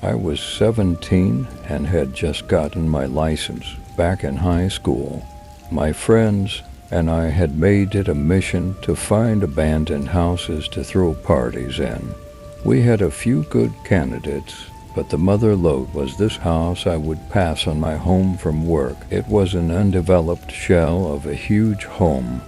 I was 17 and had just gotten my license back in high school. My friends and I had made it a mission to find abandoned houses to throw parties in. We had a few good candidates, but the mother lode was this house I would pass on my home from work. It was an undeveloped shell of a huge home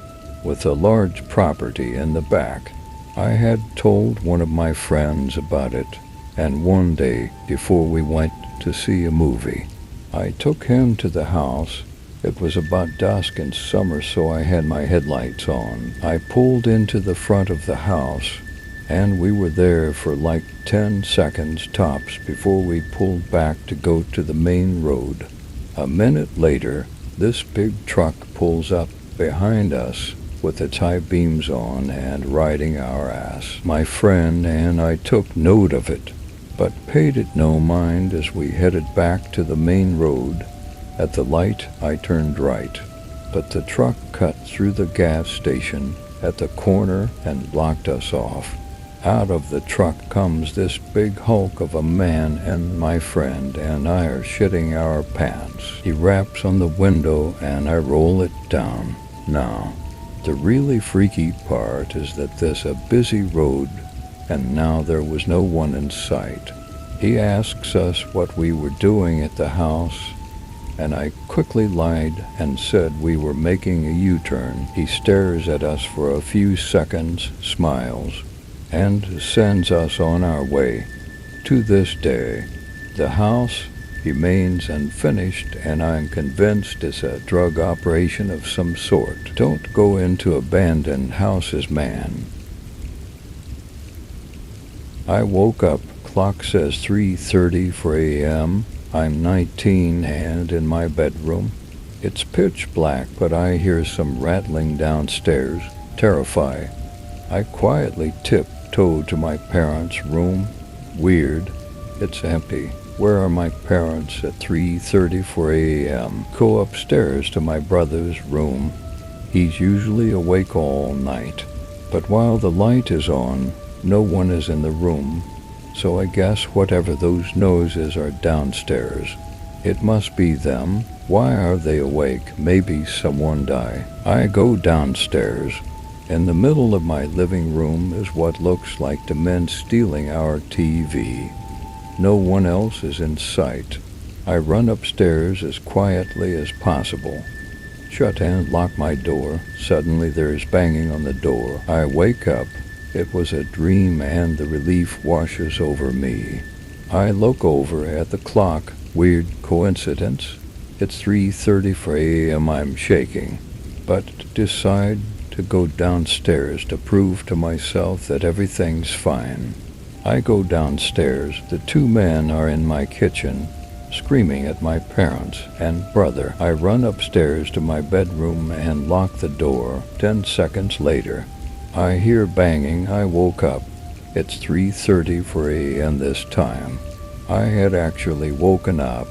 with a large property in the back. I had told one of my friends about it, and one day before we went to see a movie, I took him to the house. It was about dusk in summer, so I had my headlights on. I pulled into the front of the house, and we were there for like 10 seconds tops before we pulled back to go to the main road. A minute later, this big truck pulls up behind us with its high beams on and riding our ass. My friend and I took note of it, but paid it no mind as we headed back to the main road. At the light, I turned right, but the truck cut through the gas station at the corner and blocked us off. Out of the truck comes this big hulk of a man, and my friend and I are shitting our pants. He raps on the window and I roll it down. Now, the really freaky part is that there's a busy road, and now there was no one in sight. He asks us what we were doing at the house, and I quickly lied and said we were making a U-turn. He stares at us for a few seconds, smiles, and sends us on our way. To this day, the house remains unfinished, and I'm convinced it's a drug operation of some sort. Don't go into abandoned houses, man. I woke up. Clock says 3:34 a.m. I'm 19 and in my bedroom. It's pitch black, but I hear some rattling downstairs. Terrified, I quietly tiptoe to my parents' room. Weird, it's empty. Where are my parents at 3:34 a.m.? Go upstairs to my brother's room. He's usually awake all night, but while the light is on, no one is in the room. So I guess whatever those noises are downstairs. It must be them. Why are they awake? Maybe someone died. I go downstairs. In the middle of my living room is what looks like the men stealing our TV. No one else is in sight. I run upstairs as quietly as possible. Shut and lock my door. Suddenly there's banging on the door. I wake up. It was a dream, and the relief washes over me. I look over at the clock. Weird coincidence. It's 3:34 a.m. I'm shaking, but decide to go downstairs to prove to myself that everything's fine. I go downstairs. The two men are in my kitchen, screaming at my parents and brother. I run upstairs to my bedroom and lock the door. 10 seconds later, I hear banging. I woke up. It's 3:34 a.m. this time. I had actually woken up,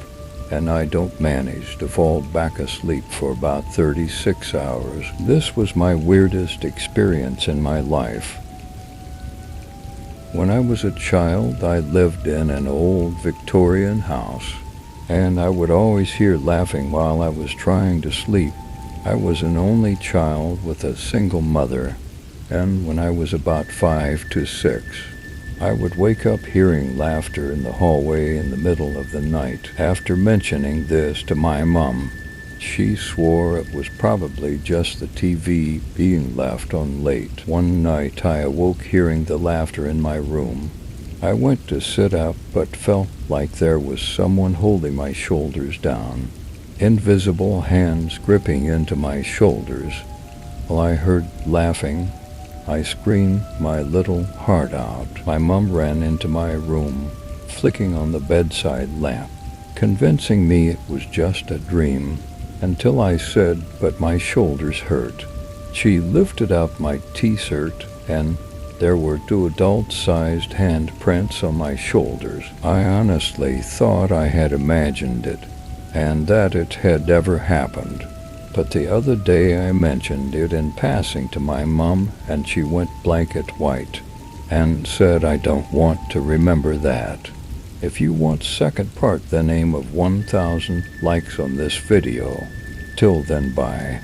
and I don't manage to fall back asleep for about 36 hours. This was my weirdest experience in my life. When I was a child, I lived in an old Victorian house, and I would always hear laughing while I was trying to sleep. I was an only child with a single mother, and when I was about 5 to 6, I would wake up hearing laughter in the hallway in the middle of the night. After mentioning this to my mom, she swore it was probably just the TV being left on late. One night I awoke hearing the laughter in my room. I went to sit up, but felt like there was someone holding my shoulders down. Invisible hands gripping into my shoulders. While I heard laughing, I screamed my little heart out. My mom ran into my room, flicking on the bedside lamp, convincing me it was just a dream, until I said, "But my shoulders hurt." She lifted up my t-shirt, and there were 2 adult-sized handprints on my shoulders. I honestly thought I had imagined it, and that it had ever happened. But the other day I mentioned it in passing to my mom, and she went blanket white and said, "I don't want to remember that." If you want second part, then aim of 1,000 likes on this video. Till then, bye.